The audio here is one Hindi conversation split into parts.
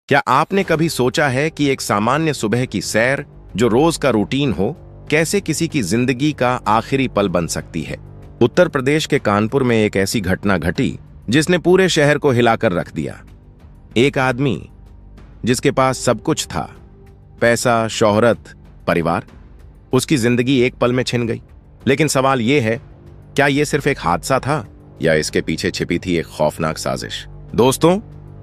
क्या आपने कभी सोचा है कि एक सामान्य सुबह की सैर जो रोज का रूटीन हो, कैसे किसी की जिंदगी का आखिरी पल बन सकती है। उत्तर प्रदेश के कानपुर में एक ऐसी घटना घटी जिसने पूरे शहर को हिलाकर रख दिया। एक आदमी जिसके पास सब कुछ था, पैसा, शोहरत, परिवार, उसकी जिंदगी एक पल में छिन गई। लेकिन सवाल यह है, क्या यह सिर्फ एक हादसा था या इसके पीछे छिपी थी एक खौफनाक साजिश। दोस्तों,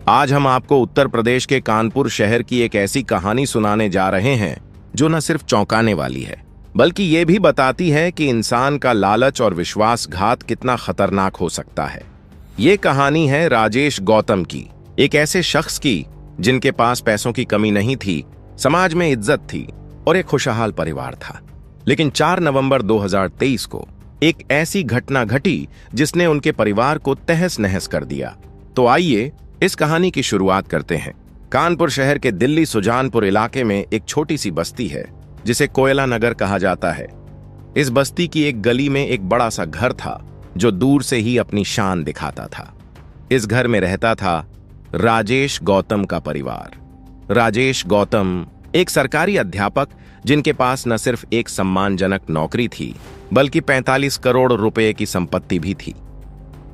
आज हम आपको उत्तर प्रदेश के कानपुर शहर की एक ऐसी कहानी सुनाने जा रहे हैं जो न सिर्फ चौंकाने वाली है, बल्कि ये भी बताती है कि इंसान का लालच और विश्वासघात कितना खतरनाक हो सकता है। ये कहानी है राजेश गौतम की, एक ऐसे शख्स की जिनके पास पैसों की कमी नहीं थी, समाज में इज्जत थी और एक खुशहाल परिवार था। लेकिन 4 नवंबर 2023 को एक ऐसी घटना घटी जिसने उनके परिवार को तहस नहस कर दिया। तो आइए इस कहानी की शुरुआत करते हैं। कानपुर शहर के दिल्ली सुजानपुर इलाके में एक छोटी सी बस्ती है जिसे कोयला नगर कहा जाता है। इस बस्ती की एक गली में एक बड़ा सा घर था जो दूर से ही अपनी शान दिखाता था। इस घर में रहता था राजेश गौतम का परिवार। राजेश गौतम एक सरकारी अध्यापक जिनके पास न सिर्फ एक सम्मानजनक नौकरी थी बल्कि 45 करोड़ रुपए की संपत्ति भी थी।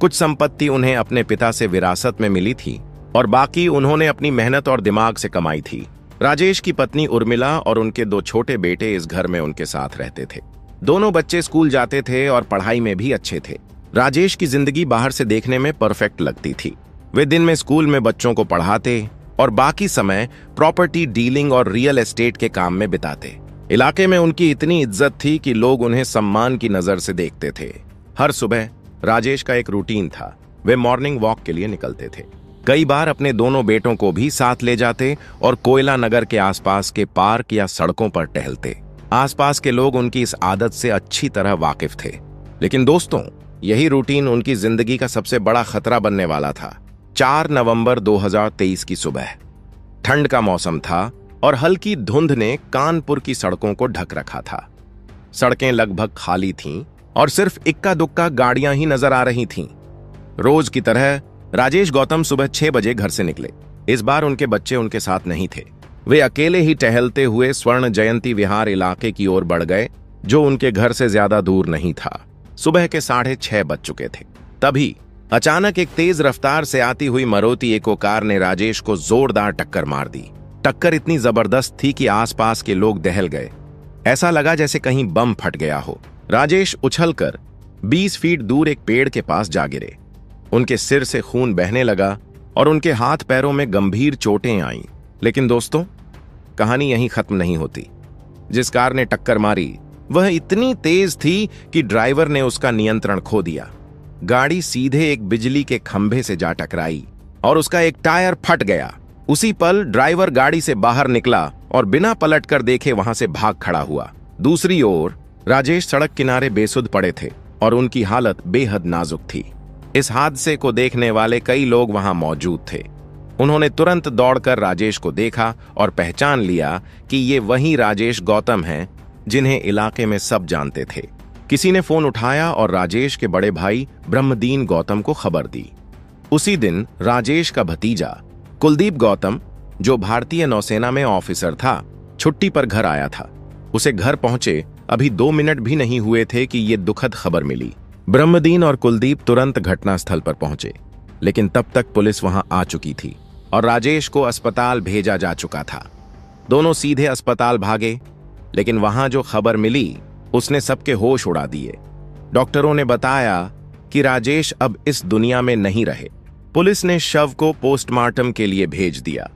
कुछ संपत्ति उन्हें अपने पिता से विरासत में मिली थी और बाकी उन्होंने अपनी मेहनत और दिमाग से कमाई थी। राजेश की पत्नी उर्मिला और उनके 2 छोटे बेटे इस घर में उनके साथ रहते थे। दोनों बच्चे स्कूल जाते थे और पढ़ाई में भी अच्छे थे। राजेश की जिंदगी बाहर से देखने में परफेक्ट लगती थी। वे दिन में स्कूल में बच्चों को पढ़ाते और बाकी समय प्रॉपर्टी डीलिंग और रियल एस्टेट के काम में बिताते। इलाके में उनकी इतनी इज्जत थी कि लोग उन्हें सम्मान की नजर से देखते थे। हर सुबह राजेश का एक रूटीन था। वे मॉर्निंग वॉक के लिए निकलते थे। कई बार अपने दोनों बेटों को भी साथ ले जाते और कोयला नगर के आसपास के पार्क या सड़कों पर टहलते। आसपास के लोग उनकी इस आदत से अच्छी तरह वाकिफ थे। लेकिन दोस्तों, यही रूटीन उनकी जिंदगी का सबसे बड़ा खतरा बनने वाला था। 4 नवंबर 2023 की सुबह ठंड का मौसम था और हल्की धुंध ने कानपुर की सड़कों को ढक रखा था। सड़कें लगभग खाली थीं और सिर्फ इक्का दुक्का गाड़ियां ही नजर आ रही थीं। रोज की तरह राजेश गौतम सुबह 6 बजे घर से निकले। इस बार उनके बच्चे उनके साथ नहीं थे। वे अकेले ही टहलते हुए स्वर्ण जयंती विहार इलाके की ओर बढ़ गए, जो उनके घर से ज्यादा दूर नहीं था। सुबह के 6:30 बज चुके थे। तभी अचानक एक तेज रफ्तार से आती हुई मारुति इको कार ने राजेश को जोरदार टक्कर मार दी। टक्कर इतनी जबरदस्त थी कि आसपास के लोग दहल गए। ऐसा लगा जैसे कहीं बम फट गया हो। राजेश उछलकर 20 फीट दूर एक पेड़ के पास जा गिरे। उनके सिर से खून बहने लगा और उनके हाथ पैरों में गंभीर चोटें आईं। लेकिन दोस्तों, कहानी यहीं खत्म नहीं होती। जिस कार ने टक्कर मारी वह इतनी तेज थी कि ड्राइवर ने उसका नियंत्रण खो दिया। गाड़ी सीधे एक बिजली के खंभे से जा टकराई और उसका एक टायर फट गया। उसी पल ड्राइवर गाड़ी से बाहर निकला और बिना पलटकर देखे वहां से भाग खड़ा हुआ। दूसरी ओर राजेश सड़क किनारे बेसुध पड़े थे और उनकी हालत बेहद नाजुक थी। इस हादसे को देखने वाले कई लोग वहां मौजूद थे। उन्होंने तुरंत दौड़कर राजेश को देखा और पहचान लिया कि ये वही राजेश गौतम हैं जिन्हें इलाके में सब जानते थे। किसी ने फोन उठाया और राजेश के बड़े भाई ब्रह्मदीन गौतम को खबर दी। उसी दिन राजेश का भतीजा कुलदीप गौतम, जो भारतीय नौसेना में ऑफिसर था, छुट्टी पर घर आया था। उसे घर पहुंचे अभी 2 मिनट भी नहीं हुए थे कि ये दुखद खबर मिली। ब्रह्मदीन और कुलदीप तुरंत घटनास्थल पर पहुंचे, लेकिन तब तक पुलिस वहां आ चुकी थी और राजेश को अस्पताल भेजा जा चुका था। दोनों सीधे अस्पताल भागे, लेकिन वहां जो खबर मिली उसने सबके होश उड़ा दिए। डॉक्टरों ने बताया कि राजेश अब इस दुनिया में नहीं रहे। पुलिस ने शव को पोस्टमार्टम के लिए भेज दिया।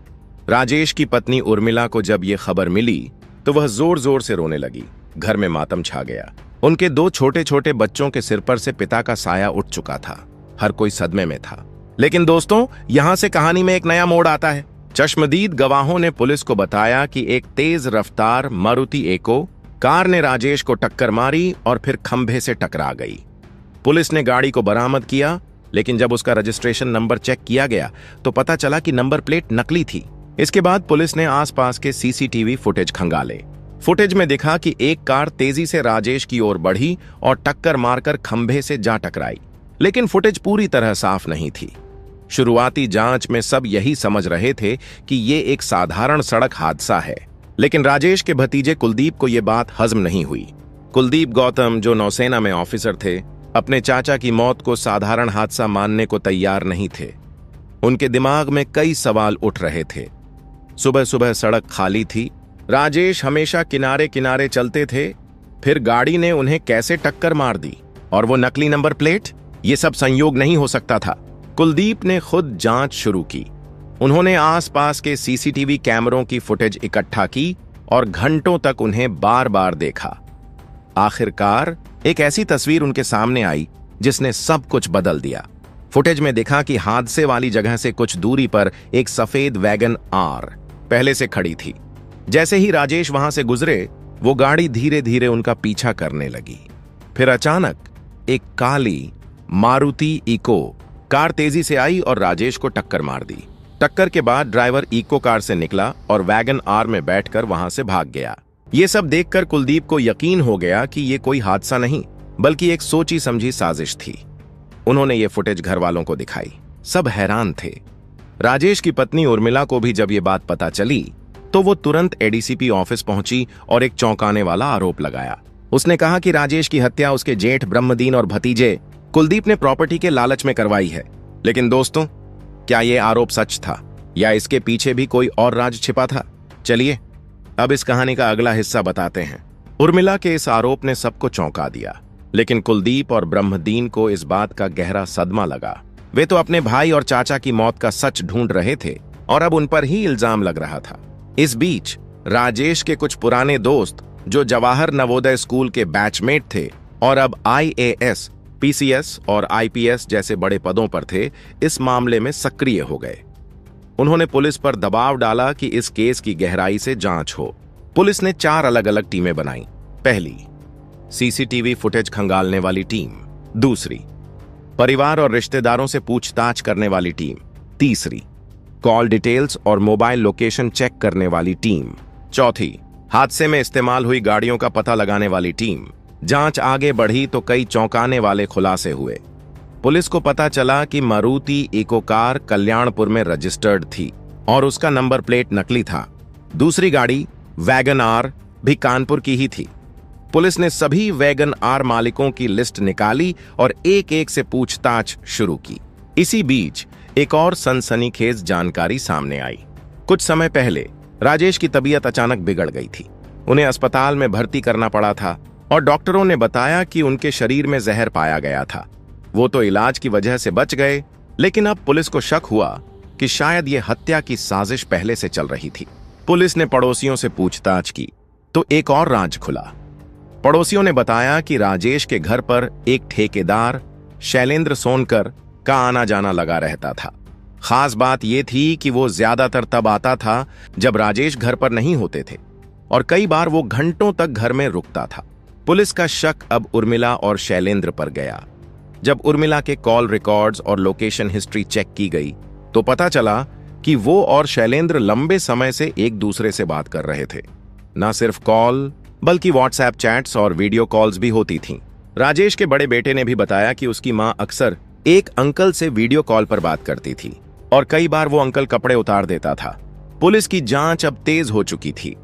राजेश की पत्नी उर्मिला को जब यह खबर मिली तो वह जोर जोर से रोने लगी। घर में मातम छा गया। उनके 2 छोटे छोटे बच्चों के सिर पर से पिता का साया उठ चुका था। हर कोई सदमे में था। लेकिन दोस्तों, यहां से कहानी में एक नया मोड़ आता है। चश्मदीद गवाहों ने पुलिस को बताया कि एक तेज रफ्तार मारुति इको कार ने राजेश को टक्कर मारी और फिर खंभे से टकरा गई। पुलिस ने गाड़ी को बरामद किया, लेकिन जब उसका रजिस्ट्रेशन नंबर चेक किया गया तो पता चला कि नंबर प्लेट नकली थी। इसके बाद पुलिस ने आसपास के सीसीटीवी फुटेज खंगाले। फुटेज में दिखा कि एक कार तेजी से राजेश की ओर बढ़ी और टक्कर मारकर खंभे से जा टकराई, लेकिन फुटेज पूरी तरह साफ नहीं थी। शुरुआती जांच में सब यही समझ रहे थे कि ये एक साधारण सड़क हादसा है, लेकिन राजेश के भतीजे कुलदीप को यह बात हजम नहीं हुई। कुलदीप गौतम, जो नौसेना में ऑफिसर थे, अपने चाचा की मौत को साधारण हादसा मानने को तैयार नहीं थे। उनके दिमाग में कई सवाल उठ रहे थे। सुबह सुबह सड़क खाली थी, राजेश हमेशा किनारे किनारे चलते थे, फिर गाड़ी ने उन्हें कैसे टक्कर मार दी, और वो नकली नंबर प्लेट, ये सब संयोग नहीं हो सकता था। कुलदीप ने खुद जांच शुरू की। उन्होंने आसपास के सीसीटीवी कैमरों की फुटेज इकट्ठा की और घंटों तक उन्हें बार बार देखा। आखिरकार एक ऐसी तस्वीर उनके सामने आई जिसने सब कुछ बदल दिया। फुटेज में देखा कि हादसे वाली जगह से कुछ दूरी पर एक सफेद वैगन आर पहले से खड़ी थी। जैसे ही राजेश वहां से गुजरे, वो गाड़ी धीरे धीरे उनका पीछा करने लगी। फिर अचानक एक काली मारुति इको कार तेजी से आई और राजेश को टक्कर मार दी। टक्कर के बाद ड्राइवर इको कार से निकला और वैगन आर में बैठकर वहां से भाग गया। ये सब देखकर कुलदीप को यकीन हो गया कि ये कोई हादसा नहीं, बल्कि एक सोची समझी साजिश थी। उन्होंने ये फुटेज घर वालों को दिखाई। सब हैरान थे। राजेश की पत्नी उर्मिला को भी जब ये बात पता चली तो वो तुरंत एडीसीपी ऑफिस पहुंची और एक चौंकाने वाला आरोप लगाया। उसने कहा कि राजेश की हत्या उसके जेठ ब्रह्मदीन और भतीजे कुलदीप ने प्रॉपर्टी के लालच में करवाई है। लेकिन दोस्तों, क्या ये आरोप सच था या इसके पीछे भी कोई और राज छिपा था? चलिए अब इस कहानी का अगला हिस्सा बताते हैं। उर्मिला के इस आरोप ने सबको चौंका दिया, लेकिन कुलदीप और ब्रह्मदीन को इस बात का गहरा सदमा लगा। वे तो अपने भाई और चाचा की मौत का सच ढूंढ रहे थे और अब उन पर ही इल्जाम लग रहा था। इस बीच राजेश के कुछ पुराने दोस्त, जो जवाहर नवोदय स्कूल के बैचमेट थे और अब IAS, PCS और IPS जैसे बड़े पदों पर थे, इस मामले में सक्रिय हो गए। उन्होंने पुलिस पर दबाव डाला कि इस केस की गहराई से जांच हो। पुलिस ने 4 अलग अलग टीमें बनाई। पहली, सीसीटीवी फुटेज खंगालने वाली टीम। दूसरी, परिवार और रिश्तेदारों से पूछताछ करने वाली टीम। तीसरी, कॉल डिटेल्स और मोबाइल लोकेशन चेक करने वाली टीम। चौथी, हादसे में इस्तेमाल हुई गाड़ियों का पता लगाने वाली टीम। जांच आगे बढ़ी तो कई चौंकाने वाले खुलासे हुए। पुलिस को पता चला कि मारुति इको कार कल्याणपुर में रजिस्टर्ड थी और उसका नंबर प्लेट नकली था। दूसरी गाड़ी वैगन आर भी कानपुर की ही थी। पुलिस ने सभी वैगन आर मालिकों की लिस्ट निकाली और एक एक से पूछताछ शुरू की। इसी बीच एक और सनसनीखेज जानकारी सामने आई। कुछ समय पहले राजेश की तबीयत अचानक बिगड़ गई थी। उन्हें अस्पताल में भर्ती करना पड़ा था और डॉक्टरों ने बताया कि उनके शरीर में जहर पाया गया था। वो तो इलाज की वजह से बच गए, लेकिन अब पुलिस को शक हुआ कि शायद ये हत्या की साजिश पहले से चल रही थी। पुलिस ने पड़ोसियों से पूछताछ की तो एक और राज खुला। पड़ोसियों ने बताया कि राजेश के घर पर एक ठेकेदार शैलेंद्र सोनकर का आना जाना लगा रहता था। खास बात यह थी कि वो ज्यादातर तब आता था जब राजेश घर पर नहीं होते थे और कई बार वो घंटों तक घर में रुकता था। पुलिस का शक अब उर्मिला और शैलेंद्र पर गया। जब उर्मिला के कॉल रिकॉर्ड्स और लोकेशन हिस्ट्री चेक की गई तो पता चला कि वो और शैलेंद्र लंबे समय से एक दूसरे से बात कर रहे थे। न सिर्फ कॉल बल्कि व्हाट्सएप चैट्स और वीडियो कॉल्स भी होती थीं। राजेश के बड़े बेटे ने भी बताया कि उसकी मां अक्सर एक अंकल से वीडियो कॉल पर बात करती थी और कई बार वो अंकल कपड़े उतार देता था। पुलिस की जांच अब तेज हो चुकी थी।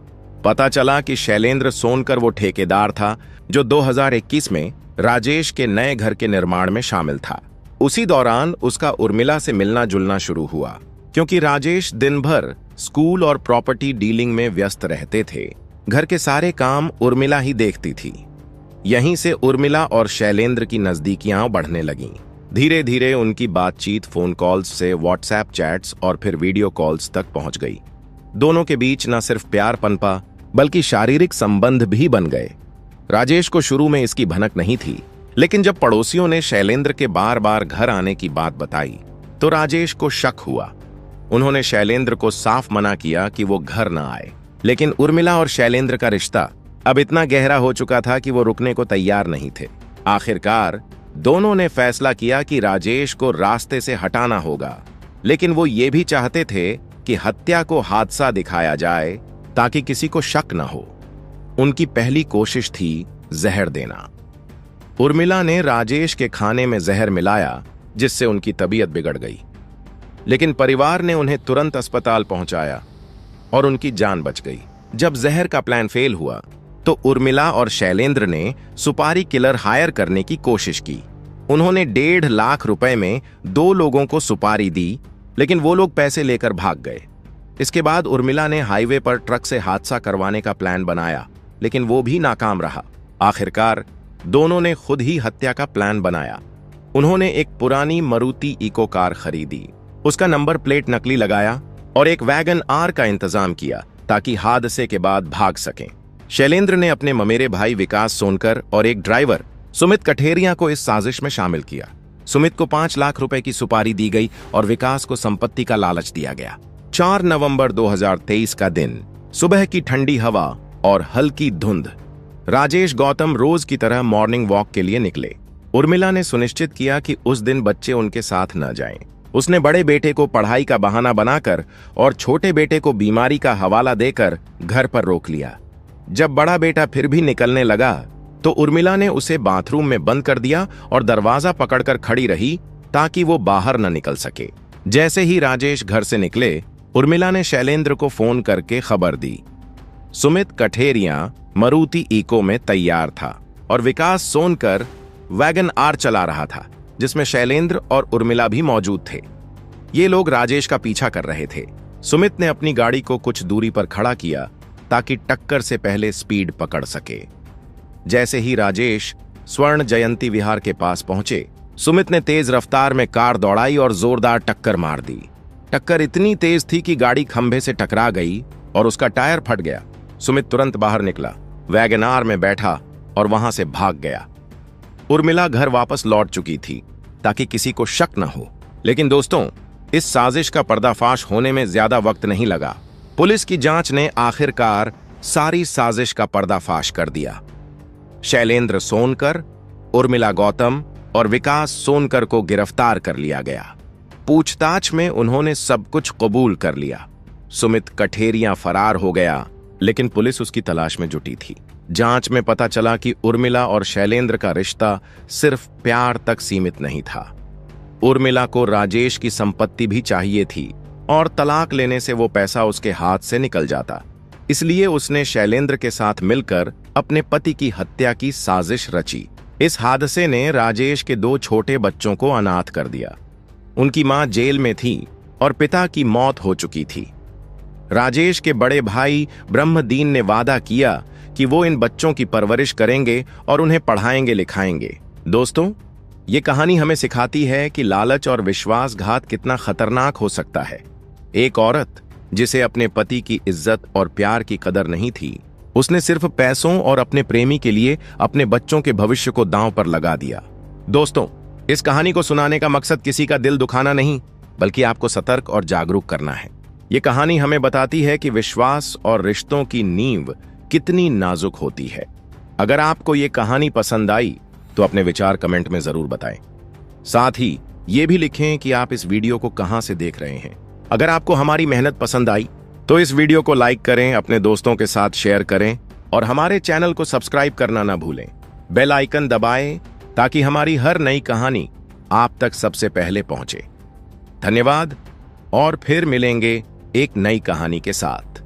पता चला कि शैलेंद्र सोनकर वो ठेकेदार था जो 2021 में राजेश के नए घर के निर्माण में शामिल था। उसी दौरान उसका उर्मिला से मिलना जुलना शुरू हुआ, क्योंकि राजेश दिन भर स्कूल और प्रॉपर्टी डीलिंग में व्यस्त रहते थे। घर के सारे काम उर्मिला ही देखती थी। यहीं से उर्मिला और शैलेंद्र की नजदीकियां बढ़ने लगीं। धीरे धीरे उनकी बातचीत फोन कॉल्स से व्हाट्सएप चैट्स और फिर वीडियो कॉल्स तक पहुंच गई। दोनों के बीच न सिर्फ प्यार पनपा बल्कि शारीरिक संबंध भी बन गए। राजेश को शुरू में इसकी भनक नहीं थी, लेकिन जब पड़ोसियों ने शैलेंद्र के बार बार घर आने की बात बताई तो राजेश को शक हुआ। उन्होंने शैलेंद्र को साफ मना किया कि वो घर न आए, लेकिन उर्मिला और शैलेंद्र का रिश्ता अब इतना गहरा हो चुका था कि वो रुकने को तैयार नहीं थे। आखिरकार दोनों ने फैसला किया कि राजेश को रास्ते से हटाना होगा, लेकिन वो ये भी चाहते थे कि हत्या को हादसा दिखाया जाए ताकि किसी को शक न हो। उनकी पहली कोशिश थी जहर देना। उर्मिला ने राजेश के खाने में जहर मिलाया, जिससे उनकी तबीयत बिगड़ गई। लेकिन परिवार ने उन्हें तुरंत अस्पताल पहुंचाया और उनकी जान बच गई। जब जहर का प्लान फेल हुआ तो उर्मिला और शैलेंद्र ने सुपारी किलर हायर करने की कोशिश की। उन्होंने 1.5 लाख रुपए में 2 लोगों को सुपारी दी, लेकिन वो लोग पैसे लेकर भाग गए। इसके बाद उर्मिला ने हाईवे पर ट्रक से हादसा करवाने का प्लान बनाया, लेकिन वो भी नाकाम रहा। आखिरकार दोनों ने खुद ही हत्या का प्लान बनाया। उन्होंने एक पुरानी मारुति इको कार खरीदी, उसका नंबर प्लेट नकली लगाया और एक वैगन आर का इंतजाम किया ताकि हादसे के बाद भाग सकें। शैलेंद्र ने अपने ममेरे भाई विकास सोनकर और एक ड्राइवर सुमित कठेरिया को इस साजिश में शामिल किया। सुमित को 5 लाख रुपए की सुपारी दी गई और विकास को संपत्ति का लालच दिया गया। 4 नवंबर 2023 का दिन, सुबह की ठंडी हवा और हल्की धुंध। राजेश गौतम रोज की तरह मॉर्निंग वॉक के लिए निकले। उर्मिला ने सुनिश्चित किया कि उस दिन बच्चे उनके साथ न जाएं। उसने बड़े बेटे को पढ़ाई का बहाना बनाकर और छोटे बेटे को बीमारी का हवाला देकर घर पर रोक लिया। जब बड़ा बेटा फिर भी निकलने लगा तो उर्मिला ने उसे बाथरूम में बंद कर दिया और दरवाजा पकड़कर खड़ी रही ताकि वो बाहर न निकल सके। जैसे ही राजेश घर से निकले, उर्मिला ने शैलेंद्र को फोन करके खबर दी। सुमित कठेरिया मारुति इको में तैयार था और विकास सोनकर वैगन आर चला रहा था, जिसमें शैलेंद्र और उर्मिला भी मौजूद थे। ये लोग राजेश का पीछा कर रहे थे। सुमित ने अपनी गाड़ी को कुछ दूरी पर खड़ा किया ताकि टक्कर से पहले स्पीड पकड़ सके। जैसे ही राजेश स्वर्ण जयंती विहार के पास पहुंचे, सुमित ने तेज रफ्तार में कार दौड़ाई और जोरदार टक्कर मार दी। टक्कर इतनी तेज थी कि गाड़ी खंभे से टकरा गई और उसका टायर फट गया। सुमित तुरंत बाहर निकला, वैगन आर में बैठा और वहां से भाग गया। उर्मिला घर वापस लौट चुकी थी ताकि किसी को शक न हो। लेकिन दोस्तों, इस साजिश का पर्दाफाश होने में ज्यादा वक्त नहीं लगा। पुलिस की जांच ने आखिरकार सारी साजिश का पर्दाफाश कर दिया। शैलेंद्र सोनकर, उर्मिला गौतम और विकास सोनकर को गिरफ्तार कर लिया गया। पूछताछ में उन्होंने सब कुछ कबूल कर लिया। सुमित कठेरिया फरार हो गया, लेकिन पुलिस उसकी तलाश में जुटी थी। जांच में पता चला कि उर्मिला और शैलेंद्र का रिश्ता सिर्फ प्यार तक सीमित नहीं था। उर्मिला को राजेश की संपत्ति भी चाहिए थी और तलाक लेने से वो पैसा उसके हाथ से निकल जाता। इसलिए उसने शैलेंद्र के साथ मिलकर अपने पति की हत्या की साजिश रची। इस हादसे ने राजेश के 2 छोटे बच्चों को अनाथ कर दिया। उनकी मां जेल में थी और पिता की मौत हो चुकी थी। राजेश के बड़े भाई ब्रह्मदीन ने वादा किया कि वो इन बच्चों की परवरिश करेंगे और उन्हें पढ़ाएंगे लिखाएंगे। दोस्तों, ये कहानी हमें सिखाती है कि लालच और विश्वासघात कितना खतरनाक हो सकता है। एक औरत जिसे अपने पति की इज्जत और प्यार की कदर नहीं थी, उसने सिर्फ पैसों और अपने प्रेमी के लिए अपने बच्चों के भविष्य को दांव पर लगा दिया। दोस्तों, इस कहानी को सुनाने का मकसद किसी का दिल दुखाना नहीं, बल्कि आपको सतर्क और जागरूक करना है। ये कहानी हमें बताती है कि विश्वास और रिश्तों की नींव कितनी नाजुक होती है। अगर आपको ये कहानी पसंद आई तो अपने विचार कमेंट में जरूर बताएं। साथ ही ये भी लिखें कि आप इस वीडियो को कहां से देख रहे हैं। अगर आपको हमारी मेहनत पसंद आई तो इस वीडियो को लाइक करें, अपने दोस्तों के साथ शेयर करें और हमारे चैनल को सब्सक्राइब करना ना भूलें। बेल आइकन दबाएं ताकि हमारी हर नई कहानी आप तक सबसे पहले पहुंचे। धन्यवाद और फिर मिलेंगे एक नई कहानी के साथ।